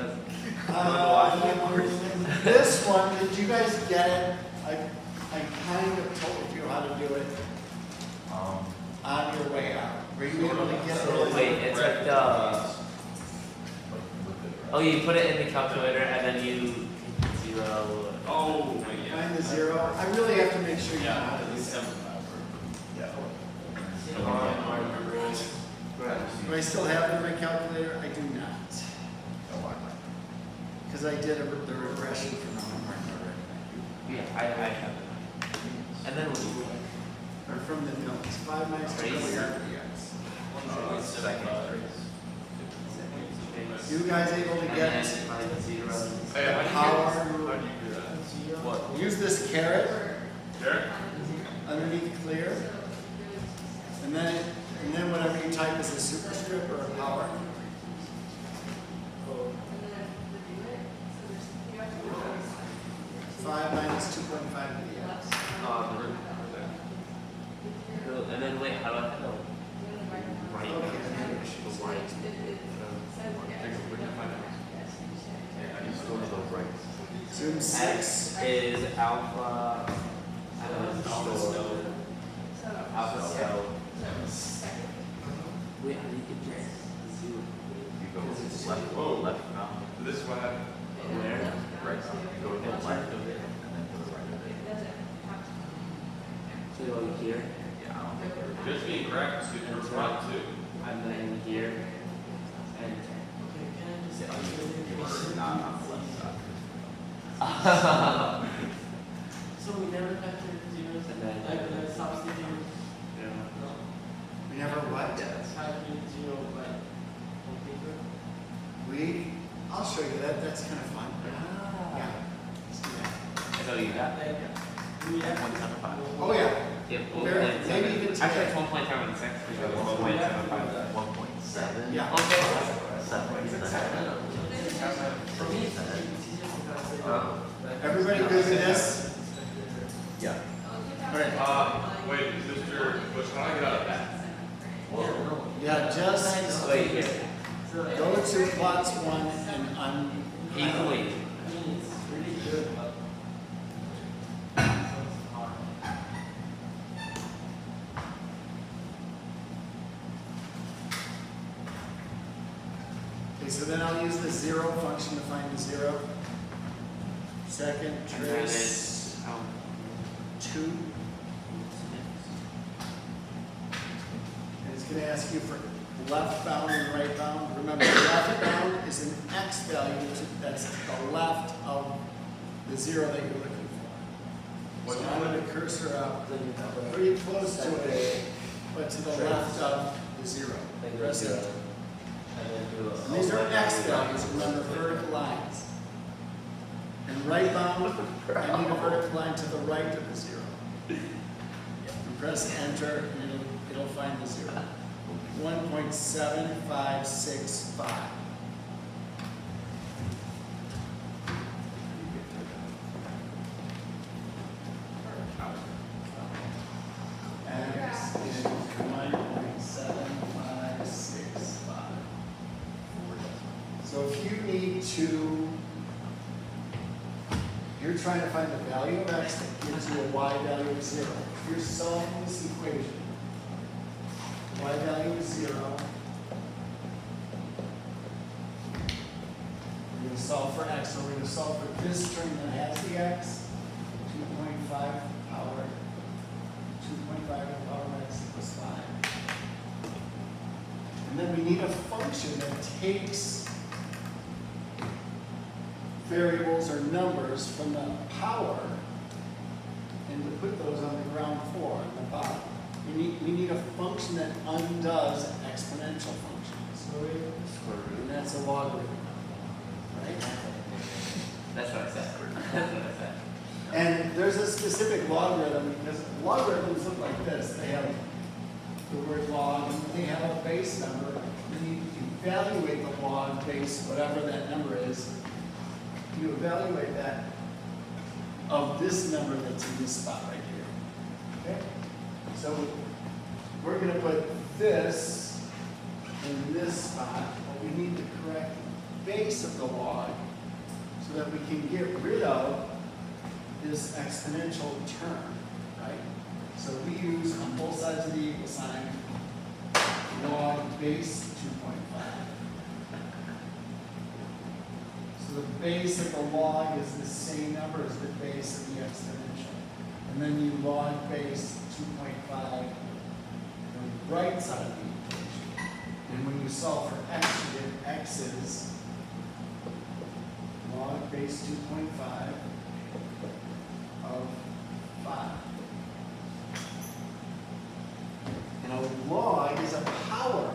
doesn't. This one, did you guys get it? I kind of told you how to do it on your way out. Were you able to get it? Wait, it's like the. Oh, you put it in the calculator and then you zero. Oh, Find the zero. I really have to make sure you know how to do that. Do I still have it in my calculator? I do not. Because I did the regression for non-marked already. Yeah, I have it. And then we'll do Or from the notes. 5 minus 2. You guys able to get power? Use this caret underneath clear. And then whatever you type is a superscript or a power. Five minus 2.5 to the x. And then wait, how do I handle right? Zoom X 6. is alpha. Alpha cell. Wait, how do you get this? Zero. You go left, left now. This is what happened. Where? Right now. You go to the left of it, and then to the right of it. So go here, Yeah, I don't think we're. Just being correct, super spot too. and then here, and. You were not on the left side. So we never factor zeros And then- like substitute We never what? calculate zero by on paper. I'll show you that. That's kind of fun. Yeah. Let's do that. So you got that? We have 1.75. Oh, yeah. Yep. Very- maybe even Actually, today. it's 1.76 because 1.75. 1.7. Yeah. Okay. 7 is the head. For me, it's easier because Everybody good with this? Yeah. All right. Wait, Mr. Bush, how do I get out of that? Yeah, just Wait, here. go to plots 1 and Easily. it's really good, but it's hard. Okay, so then I'll use the zero function to find the zero. Second, And then trace it's, 2. And it's going to ask you for left bound and right bound. Remember, left bound is an x value that's the left of the zero that you're looking for. So I'm going to cursor up pretty close to it, but to the left of the zero. Press Enter. And these are x values, remember, vertical lines. And right bound, I need a vertical line to the right of the zero. And press enter, and it'll find the zero. 1.7565. X is 1.7565. So if you need to, you're trying to find the value of x that gives you a y value of 0. If you're solving this equation, y value is 0. We're going to solve for x, so we're going to solve for this term that has the x, 2.5 power, 2.5 to the power of x equals 5. And then we need a function that takes variables or numbers from the power and to put those on the ground floor, on the bottom. We need a function that undoes exponential functions. And that's a logarithm. Right? that's what I said. That's what I said. And there's a specific logarithm because logarithms look like this. They have the word log and they have a base number. And you evaluate the log base, whatever that number is. You evaluate that of this number that's in this spot right here. Okay? So we're going to put this in this spot, but we need to correct base of the log so that we can get rid of this exponential term, right? So we use on both sides of the equal sign log base 2.5. So the base of the log is the same number as the base of the exponential. And then you log base 2.5 on the right side of the equation. And when you solve for x, you get x is log base 2.5 of 5. And a log is a power.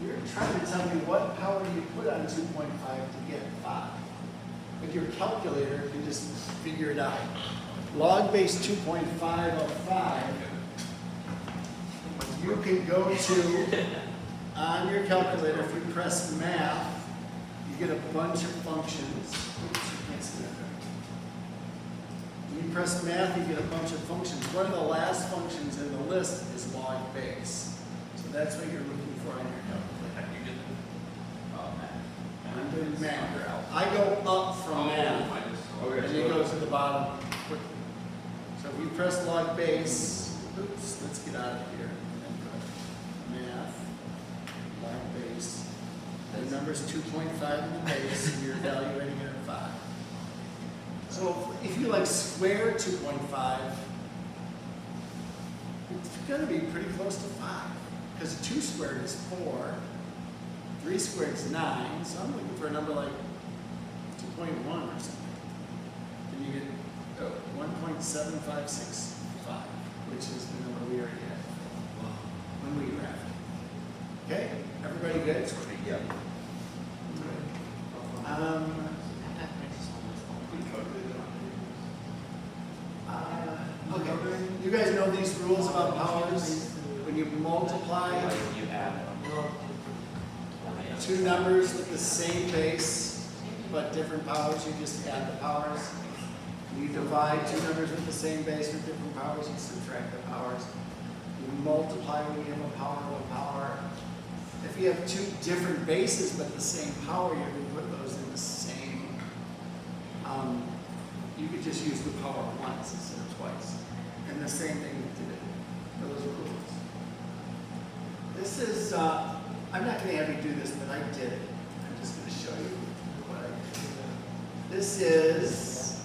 You're trying to tell me what power do you put on 2.5 to get 5. But your calculator can just figure it out. Log base 2.5 of 5, you can go to, on your calculator, if you press math, you get a bunch of functions. Oops, you can't see that there. When you press math, you get a bunch of functions. One of the last functions in the list is log base. So that's what you're looking for on your calculator. You get the, I'm doing math. I go up from math, and you go to the bottom quickly. So if you press log base, oops, let's get out of here. And put math, log base. The number's 2.5 in the base, and you're evaluating it at 5. So if you like square 2.5, it's going to be pretty close to 5. Because 2 squared is 4, 3 squared is 9, so I'm looking for a number like 2.1 or something. And you get 1.7565, which is the number we already had when we graphed. Okay, everybody good? yeah. Okay, you guys know these rules about powers? When you multiply You add two numbers with the same base, but different powers, you just add the powers. You divide two numbers with the same base with different powers, you subtract the powers. You multiply when you have a power of a power. If you have two different bases but the same power, you're going to put those in the same. You could just use the power once instead of twice. And the same thing with for those rules. This is, I'm not going to have you do this, but I did it. I'm just going to show you what I did. This is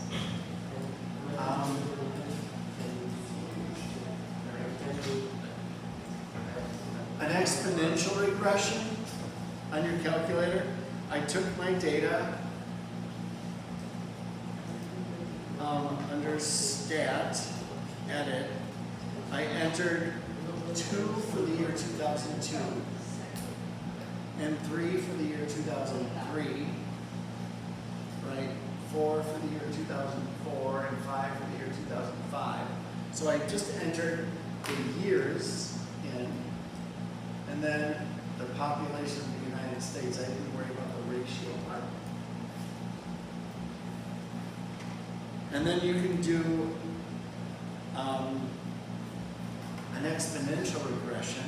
an exponential regression on your calculator. I took my data under stat, edit. I entered 2 for the year 2002 and 3 for the year 2003, right? 4 for the year 2004 and 5 for the year 2005. So I just entered the years in, and then the population of the United States. I didn't worry about the ratio part. And then you can do an exponential regression.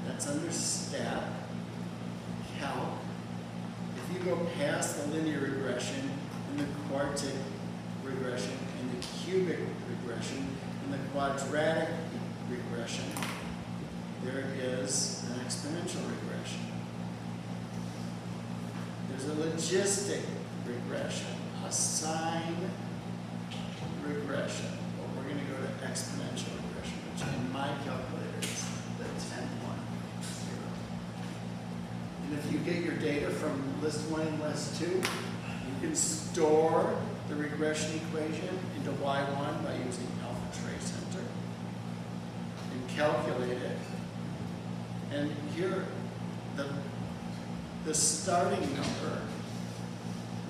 That's under stat, calc. If you go past the linear regression and the quartic regression and the cubic regression and the quadratic regression, there is an exponential regression. There's a logistic regression, a sine regression. Well, we're going to go to exponential regression, which in my calculator is the 10-1, 0. And if you get your data from list 1 and list 2, you can store the regression equation into y1 by using alpha trace center and calculate it. And here, the starting number,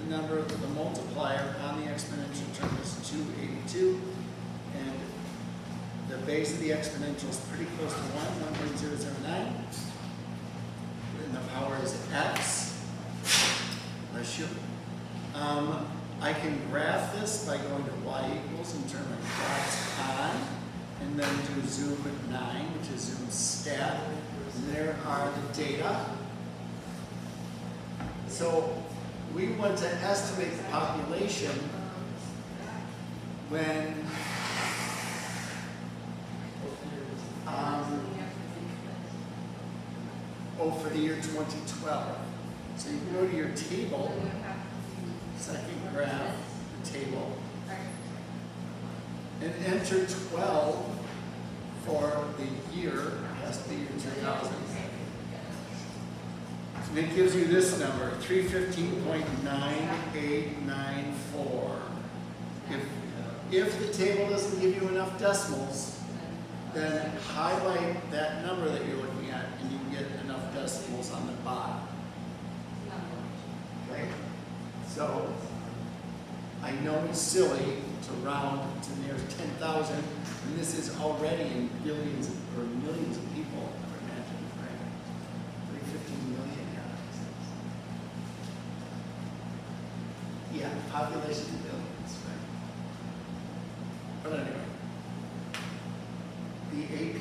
the number of the multiplier on the exponential term is 282, and the base of the exponential is pretty close to 1.009, and the power is x. Bless you. I can graph this by going to y equals and turn my dots on, and then do zoom at 9, which is zoom stat. And there are the data. So we want to estimate the population when for the year 2012. So you can go to your table, second graph, the table, and enter 12 for the year, has to be year 2000. And it gives you this number, 315.9894. If the table doesn't give you enough decimals, then highlight that number that you're looking at and you can get enough decimals on the bottom. Okay? So, I know it's silly to round to near 10,000, and this is already in billions or millions of people, I would imagine, right? 315 million, yeah. Yeah, population in billions, right? But anyway, the AP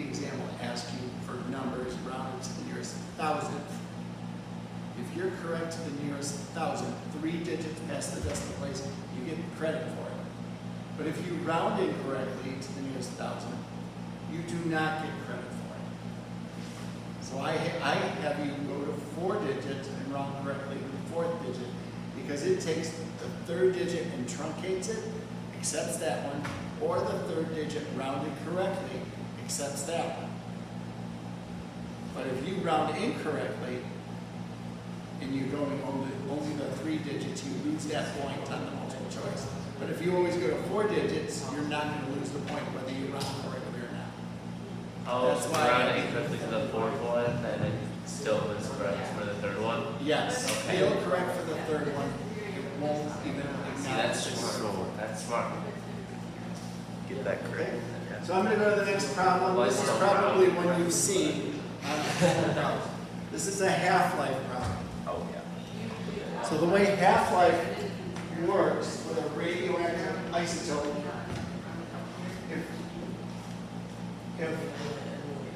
exam will ask you for numbers rounded to the nearest thousandth. If you're correct to the nearest thousand, 3 digits past the decimal place, you get credit for it. But if you round incorrectly to the nearest thousand, you do not get credit for it. So I have you go to 4 digits and round correctly to the 4th digit, because it takes the 3rd digit and truncates it, accepts that one, or the 3rd digit rounded correctly accepts that one. But if you round incorrectly, and you're going only the 3 digits, you lose that point on the multiple choice. But if you always go to 4 digits, you're not going to lose the point whether you round correctly or not. Oh, That's so why- round incorrectly to the fourth one, and then still is correct for the third one? Yes, Okay. still correct for the 3rd one. It won't even See, acknowledge that's the smart. fourth. That's smart. Get that correct. So I'm going to go to the next problem. This is probably one you've seen. This is a half-life problem. Oh, yeah. So the way half-life works with a radioactive isotope, if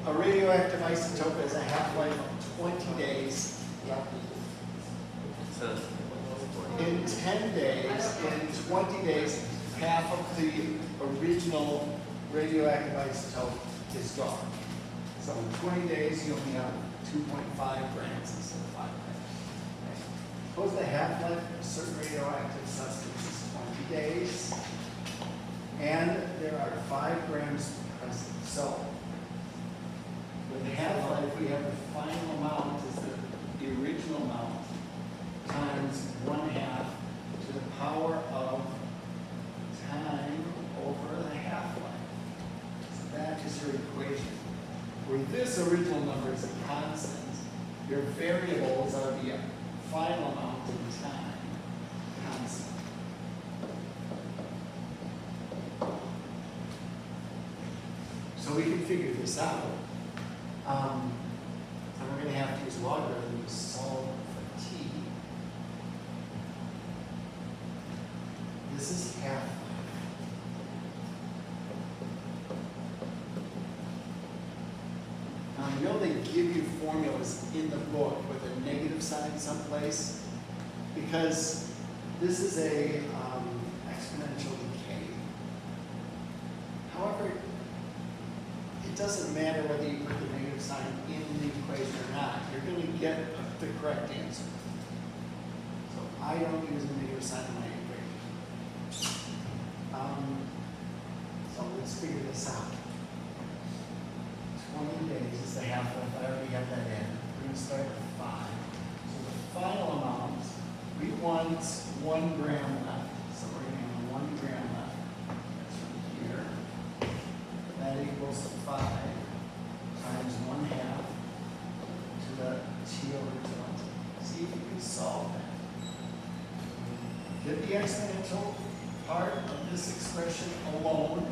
a radioactive isotope has a half-life of 20 days, So, in 10 days, in 20 days, half of the original radioactive isotope is gone. So in 20 days, you only have 2.5 grams instead of 5 grams. Suppose the half-life of a certain radioactive substance is 20 days, and there are 5 grams present. So with half-life, we have the final amount is the original amount times 1/2 to the power of time over the half-life. So that is your equation. Where this original number is a constant, your variables are the final amount in time constant. So we can figure this out. And we're going to have to use logarithms to solve for t. This is half-life. Now, I know they give you formulas in the book with a negative sign someplace, because this is a exponential decay. However, it doesn't matter whether you put the negative sign in the equation or not. You're going to get the correct answer. So I don't use a negative sign in my equation. So let's figure this out. 20 days is the half-life. I already have that in. We're going to start with 5. So the final amount, we want 1 gram left. So we're going to have 1 gram left. That's from here. That equals 5 times 1/2 to the t over 20. See if you can solve that. Get the exponential part of this expression alone,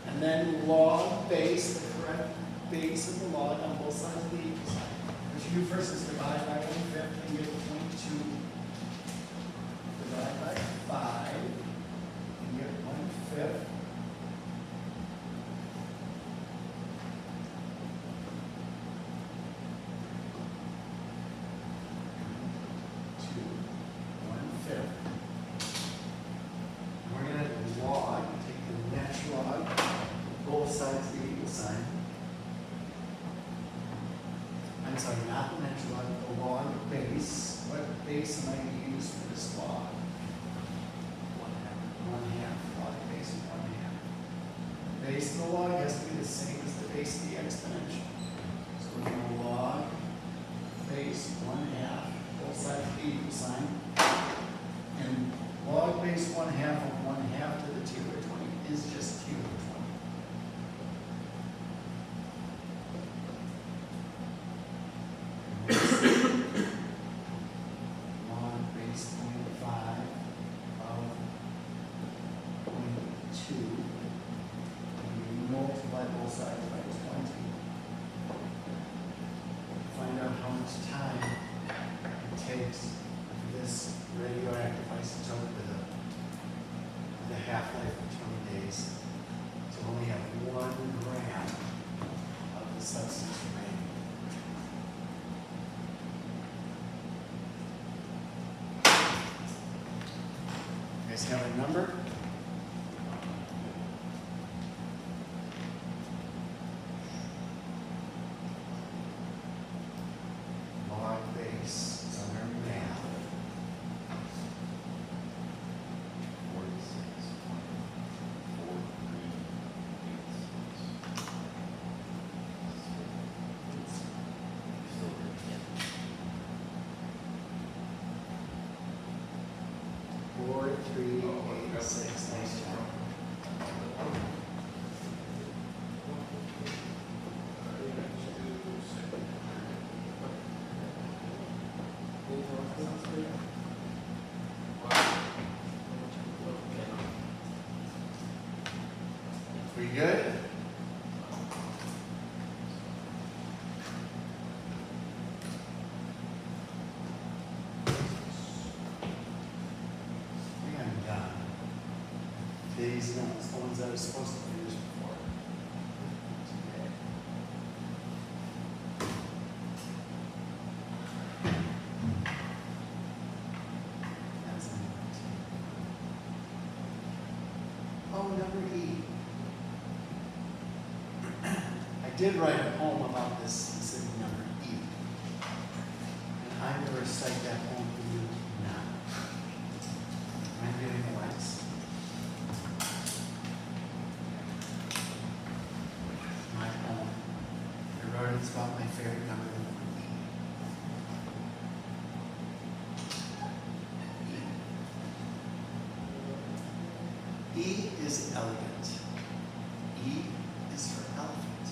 and then log base, the correct base of the log on both sides of the equal sign. What you do first is divide by 1/5 and get 0.2. Divide by 5 and get 1/5. To base am I going to use for this log? 1/2. Log base of 1/2. The base of the log has to be the same as the base of the exponential. So we're going to log base 1/2, both sides of the equal sign. And log base 1/2 of 1/2 to the 2/20 is just 2/20. Log base 0.5 of 0.2. And we multiply both sides by 20. Find out how much time it takes for this radioactive isotope with a half-life of 20 days to only have 1 gram of the substance remaining. You guys have a number? Log base, under math. 4386. Nice job. We good? And these notes, the ones that are supposed to be used before. Okay. That's number 2. Oh, number E. I did write a poem about this specific number E. And I'm going to recite that poem for you now. Am I getting the lights? My poem. I wrote it's about my favorite number, the number E. E is elegant. E is for elephant.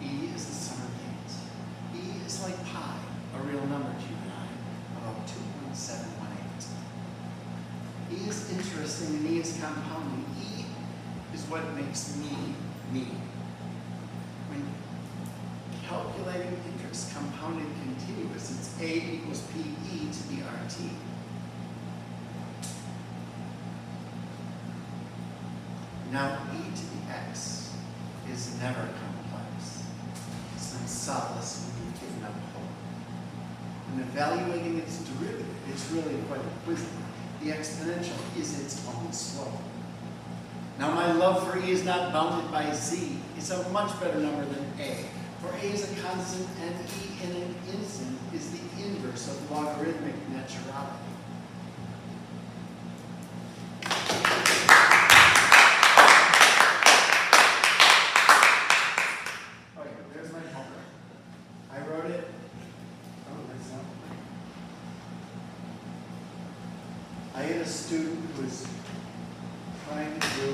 E is the summer dance. E is like pi, a real number to you and I, about 2.718. E is interesting and E is compounding. E is what makes me, me. When calculating interest compounded continuous, it's A equals PE to the RT. Now E to the X is never complex. It's not solace when you've given up hope. When evaluating its derivative, it's really quite quizzical. The exponential is its own slope. Now my love for E is not bounded by Z. It's a much better number than A. For A is a constant and E in an instant is the inverse of logarithmic naturality. Okay, there's my homework. I wrote it. Oh, that's not. I had a student who was trying to do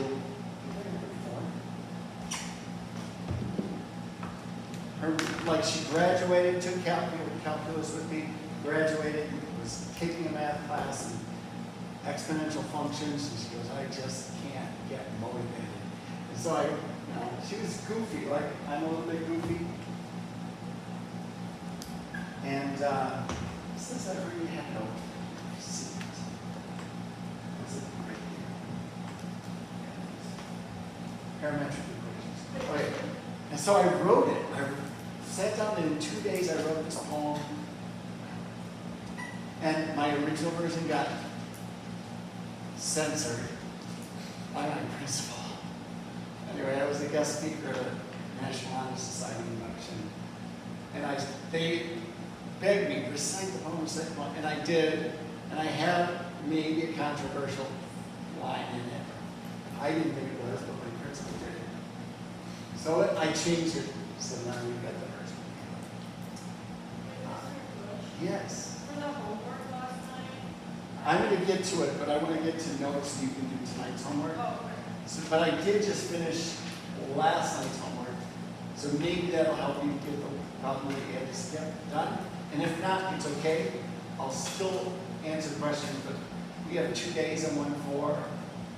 her, like she graduated, took calculus with me, graduated, was taking a math class and exponential functions, and she goes, I just can't get motivated. And so I, she was goofy, like I'm a little bit goofy. And since I already had no seat, was it right here? Parametric equations. Okay. And so I wrote it. I sat down and in 2 days I wrote this poem. And my original version got censored by my principal. Anyway, I was a guest speaker at a National Honor Society induction. And begged me, recite the poem, recite the poem, and I did, and I had maybe a controversial line in it. I didn't think it was, but my principal did. So I changed it, so now we've got the first one. Yes. For the homework last night? I'm gonna get to it, but I wanna get to notes so you can do tonight's homework. Oh, okay. So, but I did just finish last night's homework, so maybe that'll help you get the problem that you had to skip done. And if not, it's okay. I'll still answer questions, but we have 2 days in 1-4,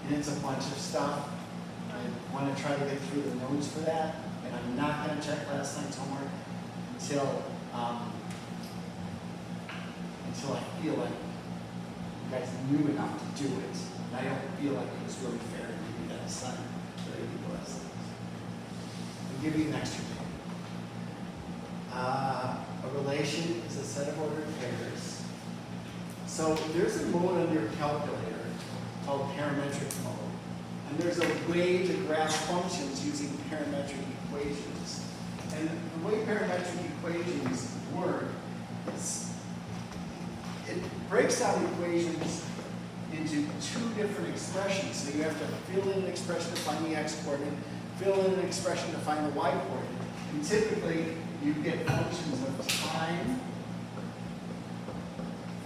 and it's a bunch of stuff. I want to try to get through the notes for that, and I'm not going to check last night's homework until I feel like you guys knew enough to do it. And I don't feel like it was really fair to give you that assignment for the last things. I'll give you an extra day. A relation is a set of ordered pairs. So there's a mode on your calculator called parametric mode. And there's a way to graph functions using parametric equations. And the way parametric equations work is it breaks down equations into 2 different expressions. So you have to fill in an expression to find the x coordinate, fill in an expression to find the y coordinate. And typically, you get functions of time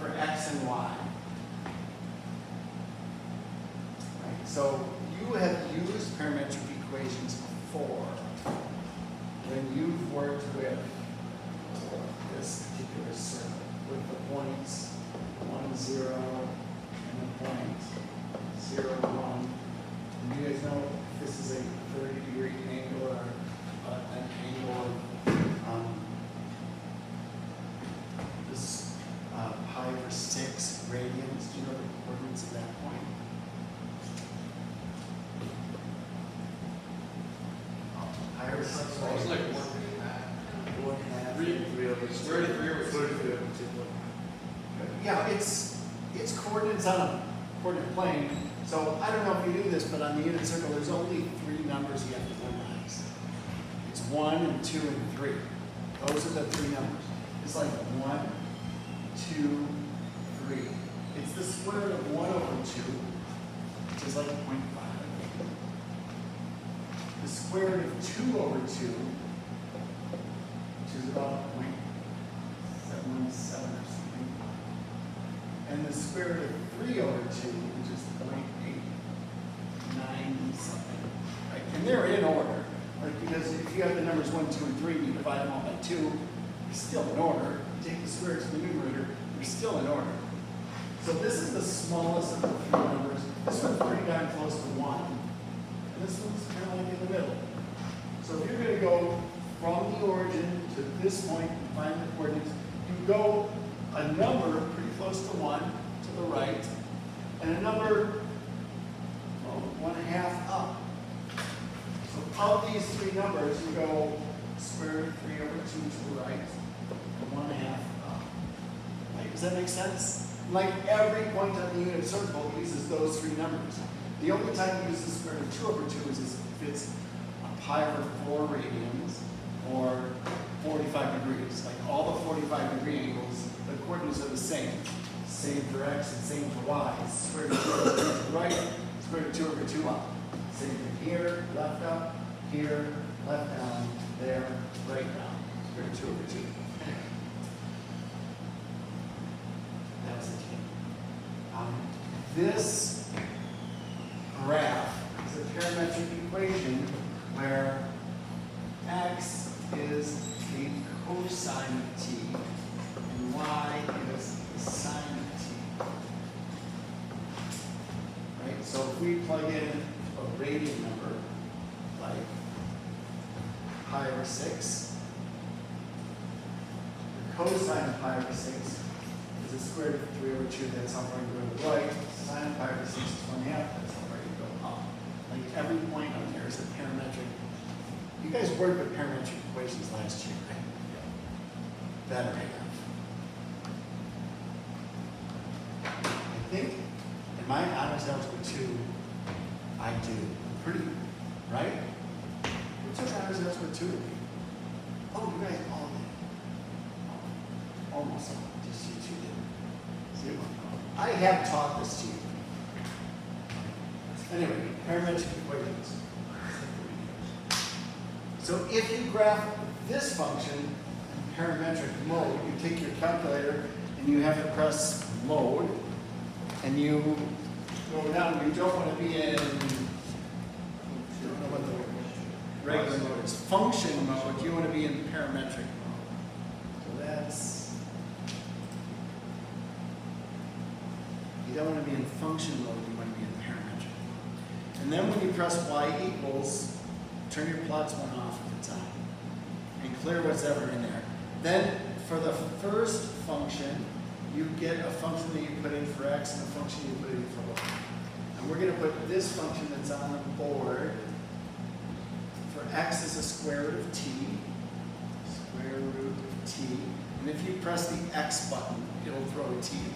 for x and y. Right? So you have used parametric equations before when you've worked with this particular circle, with the points 1, 0, and the point 0, 1. And you guys know if this is a 30-degree angle or an angle of this pi over 6 radians. Do you know the coordinates of that point? Pi over 6 So it's like radians. 1/2. 3 over 3 over 2. Yeah, it's coordinates on a coordinate plane. So I don't know if you knew this, but on the unit circle, there's only 3 numbers you have to memorize. It's 1 and 2 and 3. Those are the 3 numbers. It's like 1, 2, 3. It's the square root of 1 over 2, which is like 0.5. The square root of 2 over 2, which is about 0.717 or something. And the square root of 3 over 2, which is 0.890 something. Right? And they're in order. Like, because if you have the numbers 1, 2, and 3, and you divide them all by 2, you're still in order. You take the square root of the numerator, you're still in order. So this is the smallest of the 3 numbers. This one's pretty darn close to 1. And this one's kind of like in the middle. So if you're going to go from the origin to this point and find the coordinates, you go a number pretty close to 1 to the right, and a number, well, 1/2 up. So of these 3 numbers, you go square root of 3 over 2 to the right, and 1/2 up. Right? Does that make sense? Like every point on the unit circle uses those 3 numbers. The only time you use the square root of 2 over 2 is if it's a pi over 4 radians or 45 degrees. Like all the 45-degree angles, the coordinates are the same. Same for x and same for y. Square root of 2 over 2 to the right, square root of 2 over 2 up. Same thing here, left up, here, left down, there, right down. Square root of 2 over 2. That was the key. This graph is a parametric equation where x is the cosine of t and y is the sine of t. Right? So if we plug in a radian number like pi over 6, the cosine of pi over 6 is the square root of 3 over 2. That's how far you go to the right. Sine of pi over 6 is 1/2. That's how far you go up. Like every point on there is a parametric. You guys worked with parametric equations last year, right? Better have. I think in my honors algebra 2, I do. Pretty, right? Who took honors algebra 2 with me? Oh, you guys all did. almost all, just you two did. See, I have taught this to you. Anyway, parametric equations. So if you graph this function in parametric mode, you take your calculator and you have to press mode, and you go down. You don't want to be in, I don't know what the regular mode is, function mode. You want to be in parametric mode. So that's, you don't want to be in function mode, you want to be in parametric mode. And then when you press y equals, turn your plots one off at the top and clear what's ever in there. Then for the first function, you get a function that you put in for x and a function you put in for y. And we're going to put this function that's on the board for x is a square root of t, square root of t. And if you press the x button, it'll throw a t in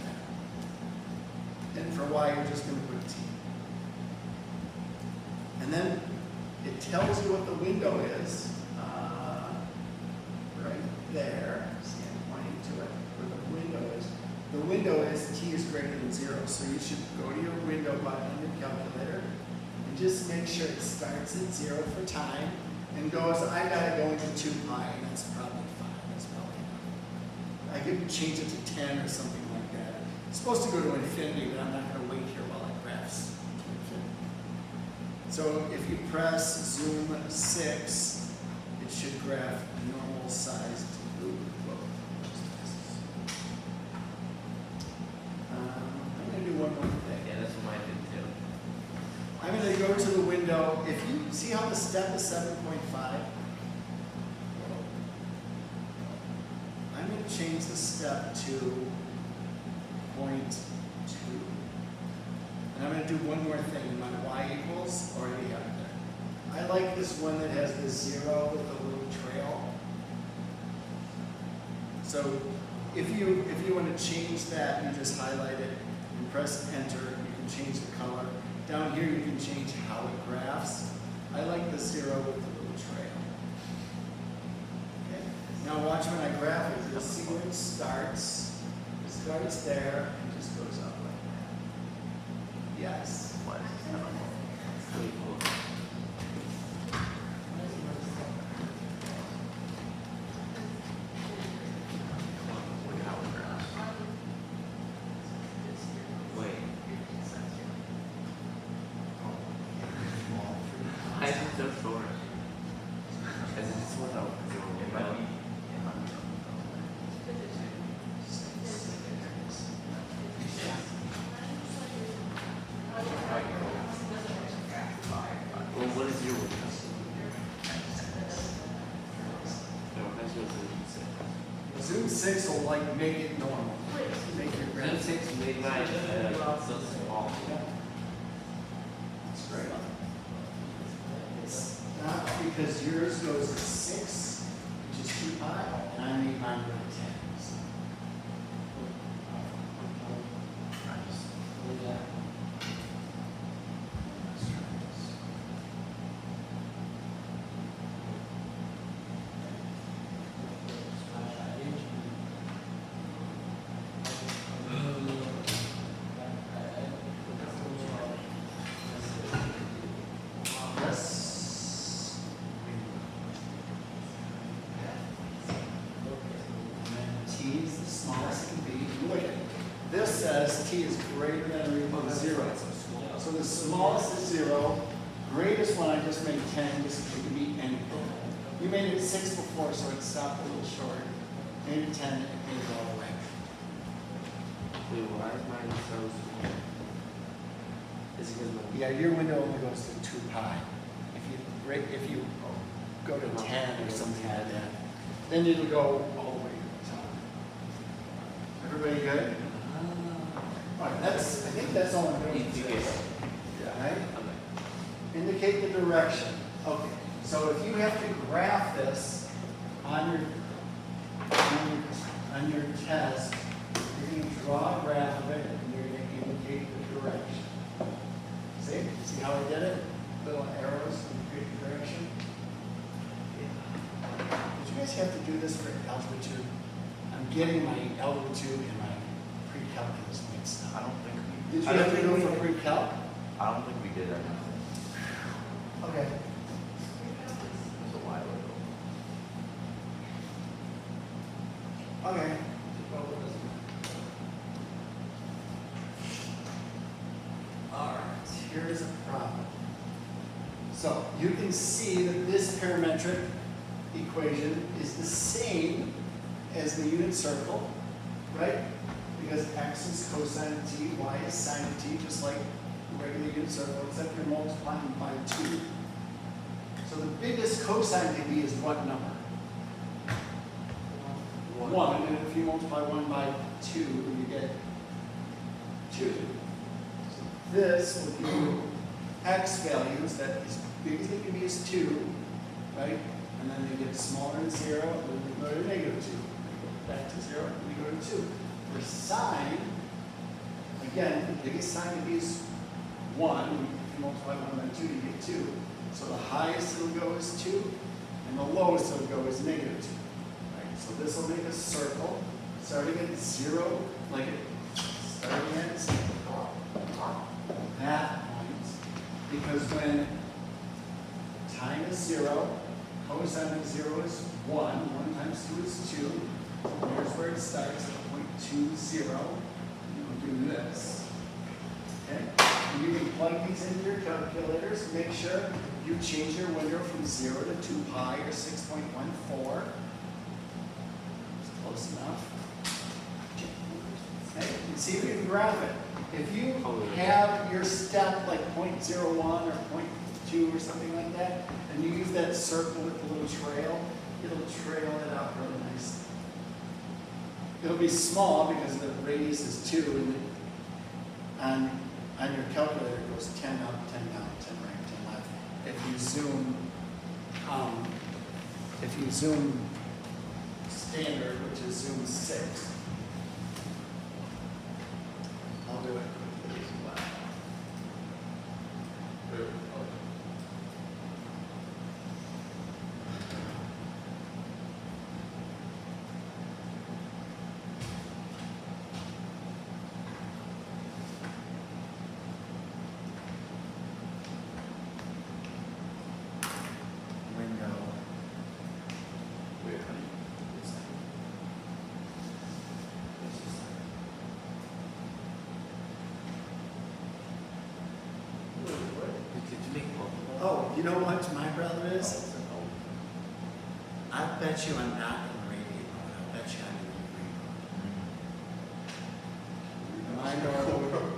there. And for y, you're just going to put a t. And then it tells you what the window is, right there. See, I'm pointing to it, where the window is. The window is t is greater than 0, so you should go to your window button on your calculator and just make sure it starts at 0 for time and goes, I gotta go into 2 pi, and that's probably fine, that's probably enough. I could change it to 10 or something like that. It's supposed to go to infinity, but I'm not gonna wait here while it graphs to infinity. So if you press zoom 6, it should graph a normal sized loop. I'm going to do one more thing. Yeah, that's what mine did too. I'm going to go to the window. If you see how the step is 7.5, I'm going to change the step to 0.2. And I'm going to do one more thing. My y equals already up there. I like this one that has the 0 with the little trail. So if you want to change that, you just highlight it and press enter. You can change the color. Down here you can change how it graphs. I like the 0 with the little trail. Okay. Now watch when I graph it. You'll see where it starts. It starts there and just goes up like that. Yes. What? I don't know. It's really cool. Look how it graphs. Wait. Why is it so short? Is it just without it might be. Well, what is your window? No, that's your Zoom zoom 6. 6 will like make it normal. Make your Zoom graph. 6 made mine so small. That's great. It's not because yours goes to 6, which is 2 pi, and I made mine go to 10. So. Let's try this. Yes. T is the smallest it can be. Look at it. This says T is greater than or equal to 0. So the smallest is 0. Greatest one I just made 10, just it can be anything. You made it 6 before, so it stopped a little short. Made it 10, it made it all the way. Wait, why is mine so small? Is it because my Yeah, your window only goes to 2 pi. If you go to 10 or something like that, then it'll go all the way to the top. Everybody good? All right, I think that's all I'm doing. Indicate. All right? Indicate the direction. Okay, so if you have to graph this on your test, you're going to draw a graph of it and you're going to indicate the direction. See how I did it? Little arrows to indicate the direction. Did you guys have to do this for altitude? I I'm getting my algebra 2 and my pre-calculus mixed I up. don't think we. Did you have to go for pre-calc? I don't think we did that. Okay. It was a while ago. Okay. All right, here's a problem. So you can see that this parametric equation is the same as the unit circle, right? Because x is cosine of t, y is sine of t, just like the regular unit circle, except you're multiplying by 2. So the biggest cosine can be is what number? 1, and if you multiply 1 by 2, you get 2. So this will give you x values that as big as they can be is 2, right? And then they get smaller than 0, and then they go to negative 2. They go back to 0, and they go to 2. For sine, again, the biggest sine can be is 1. If you multiply 1 by 2, you get 2. So the highest it'll go is 2, and the lowest it'll go is negative 2. Right? So this will make a circle starting at 0, like it starting at that point, because when time is 0, cosine of 0 is 1, 1 times 2 is 2, so here's where it starts at point 2, 0, you'll do this, okay? And you can plug these into your calculators, make sure you change your window from 0 to 2 pi or 6.14, it's close enough. Okay, and see if you can graph it. If you have your step like 0.01 or 0.2 or something like that, and you use that circle with the little trail, it'll trail it out really nicely. It'll be small because the radius is 2, and on your calculator it goes 10 up, 10 down, 10 right, 10 left. If you zoom standard, which is zoom 6, I'll do it. Window. Wait, how do you? It's Did you make multiple? Oh, you know what my problem is? I bet you I'm not in radiant mode. I bet you I'm in degree mode. My node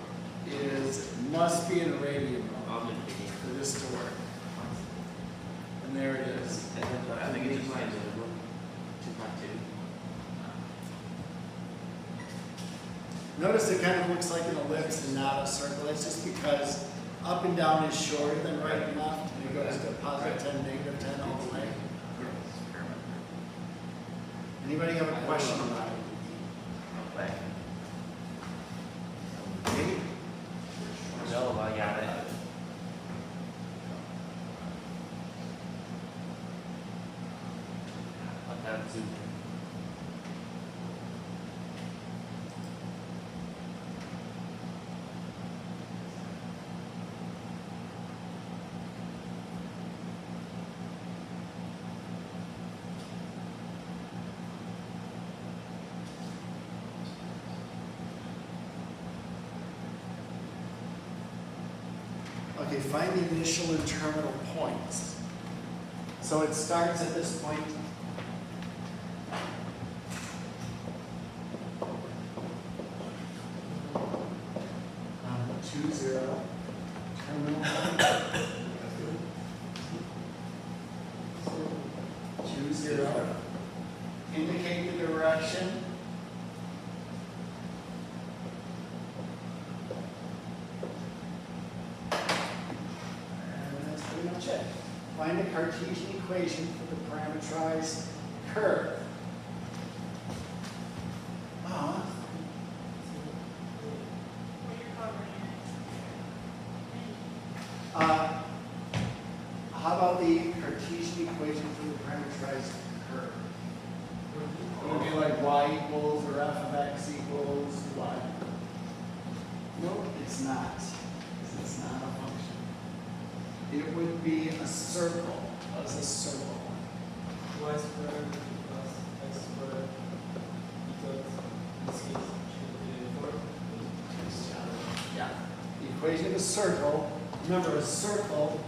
must be in radiant mode for this to work. And there it is. I think it just stands 2.2. Notice it kind of looks like an ellipse and not a circle. It's just because up and down is shorter than right and left, and it goes to positive 10, negative 10 all the way. Anybody have a question about it? Okay. Maybe? No, I got it. That's it. Okay, find the initial and terminal points. So it starts at this point. Um, 2, 0, terminal point. 2, 0. Indicate the direction. And that's pretty much it. Find a Cartesian equation for the parametrized curve. What you're covering How about the Cartesian equation for the parametrized curve? It would be like y equals or f of x equals y? No, it's not. It's not a function. It would be a circle. What is a circle? Y squared plus X squared equals, in this case, should be 4. Yeah. The equation of a circle, remember a circle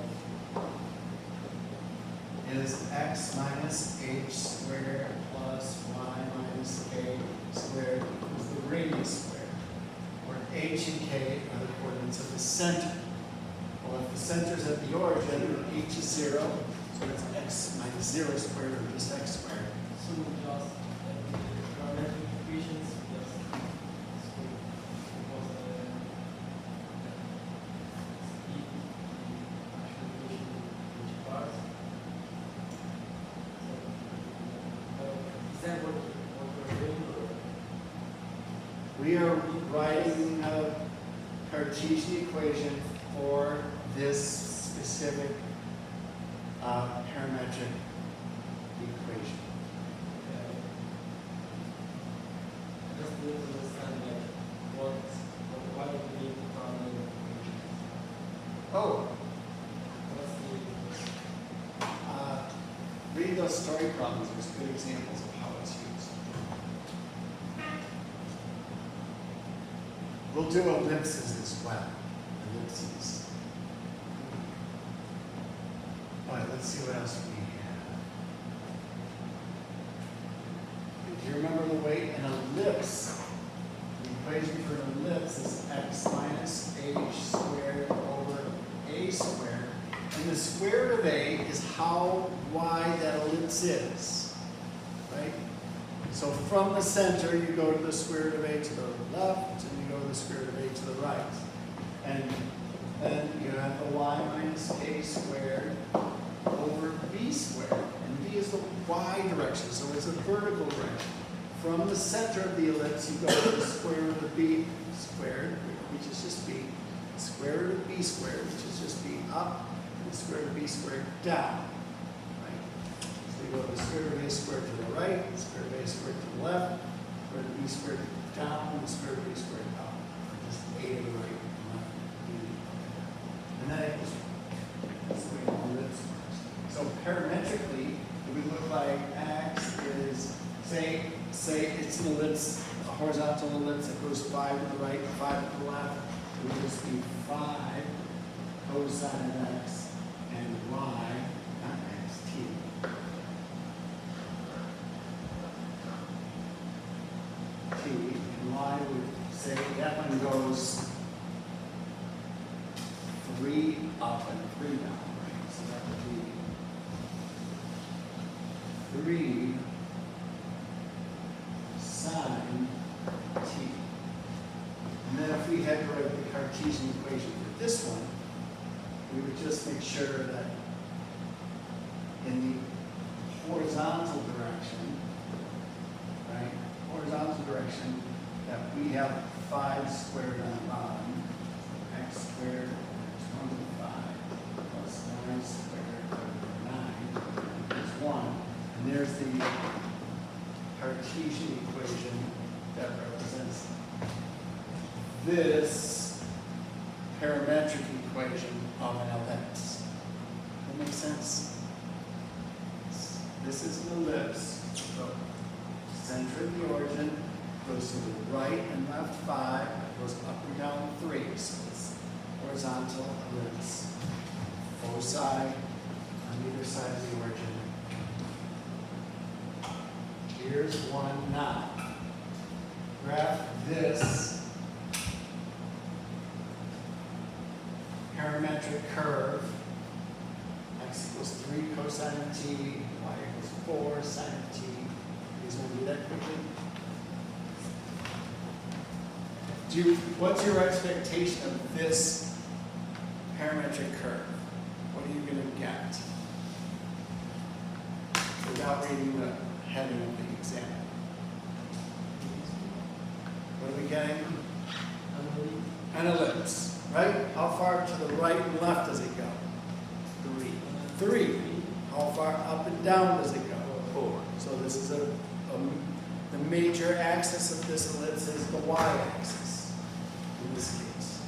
is x minus h squared plus y minus k squared equals the radius squared, where h and k are the coordinates of the center. Well, if the center is at the origin, h is 0, so it's x minus 0 squared or just x squared. So we just parametric equations, we just suppose speed, actual equation in each part. So, is that what we're doing, or? We are writing a Cartesian equation for this specific parametric equation. I just need to understand like why do we need to find an equation? Oh, What's the read those story problems. There's good examples of how it's used. We'll do ellipses as well. Ellipses. All right, let's see what else we have. Do you remember the way an ellipse, the equation for an ellipse is x minus h squared over a squared. And the square root of a is how wide that ellipse is, right? So from the center, you go to the square root of a to the left, and you go to the square root of a to the right. And then you have the y minus k squared over b squared. And b is the y direction, so it's a vertical direction. From the center of the ellipse, you go to the square root of b squared, which is just b, square root of b squared, which is just b up, and the square root of b squared down. Right? So you go to the square root of a squared to the right, square root of a squared to the left, square root of b squared down, and the square root of b squared up. Just a to the right, and left, b up and down. And that equals, that's the way the ellipse works. So parametrically, it would look like x is, say it's an ellipse, a horizontal ellipse that goes 5 to the right, 5 to the left. It would just be 5 cosine of x and y, not x, t. T, and y would say that one goes 3 up and 3 down, right? So that would be 3 sine t. And then if we had to write the Cartesian equation for this one, we would just make sure that in the horizontal direction, right, horizontal direction, that we have 5 squared on the bottom, x squared is 25 plus y squared over 9 is 1. And there's the Cartesian equation that represents this parametric equation of an ellipse. That makes sense? This is an ellipse. So center of the origin goes to the right and left 5, goes up and down 3. So it's horizontal ellipse. Foci on either side of the origin. Here's one now. Graph this parametric curve. X equals 3 cosine of t, y equals 4 sine of t. You guys want to do that quickly? What's your expectation of this parametric curve? What are you going to get? Without reading the heading of the exam. What are we getting? An ellipse, right? How far to the right and left does it go? 3. How far up and down does it go? 4. So this is The major axis of this ellipse is the y-axis in this case.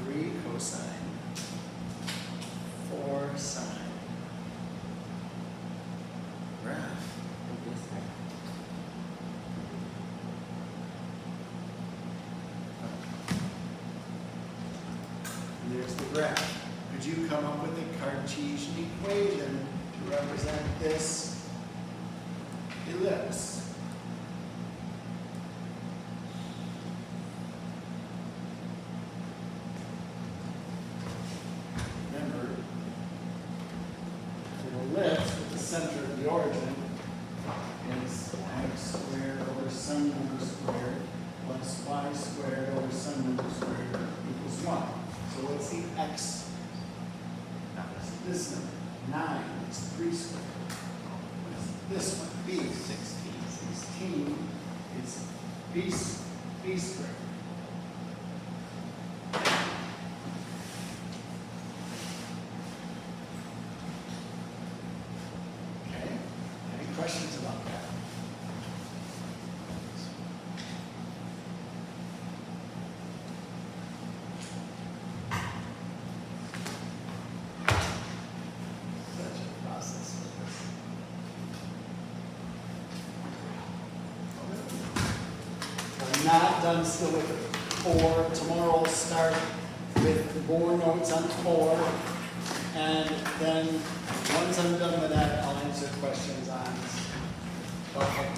3 cosine, 4 sine. Graph. And there's the graph. Could you come up with a Cartesian equation to represent this ellipse? Remember, an ellipse with the center of the origin is x squared over sun number squared plus y squared over sun number squared equals 1. So what's the x? This number, 9 is 3 squared. What is this one? B. 16 is b squared. Okay, any questions about that? Such a process with this. I'm not done still with it. 4, tomorrow I'll start with more notes on 4, and then once I'm done with that, I'll answer questions on. Okay.